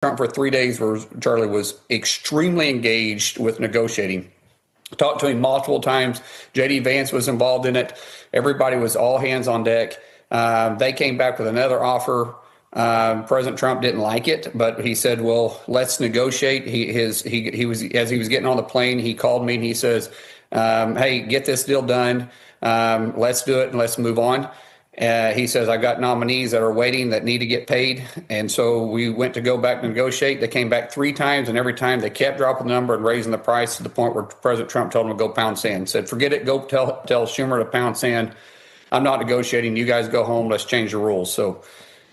Trump for 3 days where Charlie was extremely engaged with negotiating. Talked to him multiple times. J.D. Vance was involved in it. Everybody was all hands on deck. They came back with another offer. President Trump didn't like it, but he said, well, let's negotiate. He was, as he was getting on the plane, he called me and he says, hey, get this deal done. Let's do it and let's move on. He says, I've got nominees that are waiting that need to get paid. And so we went to go back and negotiate. They came back 3 times, and every time they kept dropping the number and raising the price to the point where President Trump told them to go pound sand. Said, forget it. Go tell Schumer to pound sand. I'm not negotiating. You guys go home. Let's change the rules. So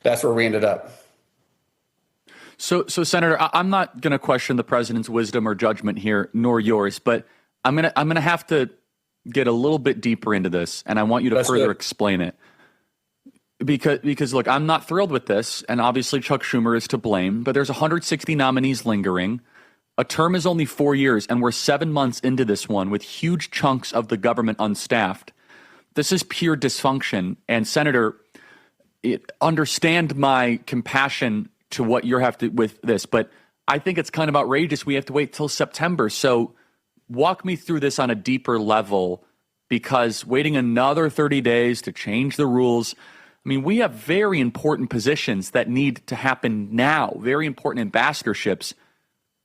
that's where we ended up. So Senator, I'm not going to question the president's wisdom or judgment here, nor yours, but I'm gonna have to get a little bit deeper into this, and I want you to further explain it. Because look, I'm not thrilled with this, and obviously Chuck Schumer is to blame, but there's 160 nominees lingering. A term is only 4 years, and we're 7 months into this one with huge chunks of the government unstaffed. This is pure dysfunction. And Senator, understand my compassion to what you have to with this, but I think it's kind of outrageous. We have to wait till September. So walk me through this on a deeper level, because waiting another 30 days to change the rules, I mean, we have very important positions that need to happen now, very important ambassadorships.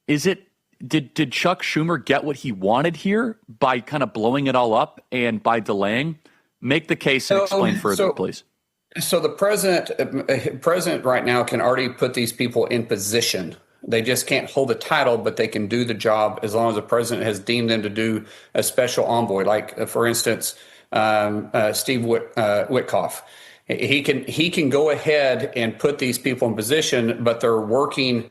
Did Chuck Schumer get what he wanted here by kind of blowing it all up and by delaying? Make the case and explain further, please. So the president right now can already put these people in position. They just can't hold the title, but they can do the job as long as the president has deemed them to do a special envoy. Like, for instance, Steve Witkoff. He can go ahead and put these people in position, but they're working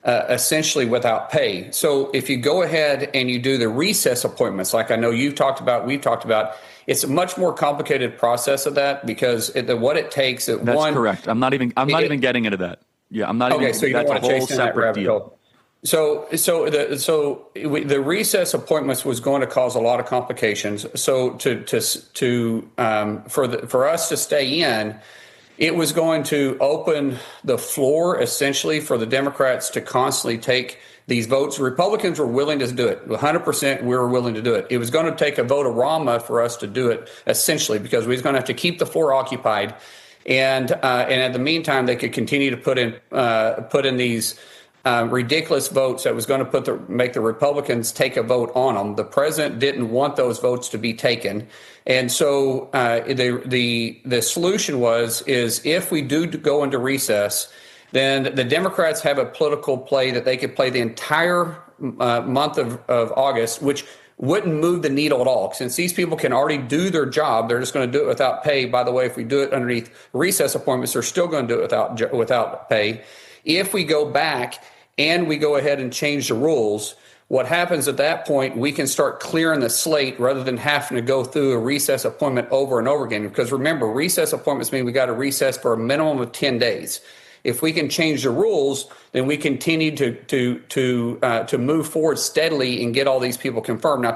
essentially without pay. So if you go ahead and you do the recess appointments, like I know we've talked about, it's a much more complicated process of that, because what it takes. That's correct. I'm not even getting into that. Yeah, I'm not even. So you don't want to chase that rabbit hole. So the recess appointments was going to cause a lot of complications. So for us to stay in, it was going to open the floor essentially for the Democrats to constantly take these votes. Republicans were willing to do it. 100% we were willing to do it. It was going to take a vote of Rama for us to do it, essentially, because we was going to have to keep the floor occupied. And in the meantime, they could continue to put in these ridiculous votes that was going to make the Republicans take a vote on them. The president didn't want those votes to be taken, and so the solution is if we do go into recess, then the Democrats have a political play that they could play the entire month of August, which wouldn't move the needle at all. Since these people can already do their job, they're just going to do it without pay. By the way, if we do it underneath recess appointments, they're still going to do it without pay. If we go back and we go ahead and change the rules, what happens at that point, we can start clearing the slate rather than having to go through a recess appointment over and over again. Because remember, recess appointments mean we got to recess for a minimum of 10 days. If we can change the rules, then we continue to move forward steadily and get all these people confirmed. Now,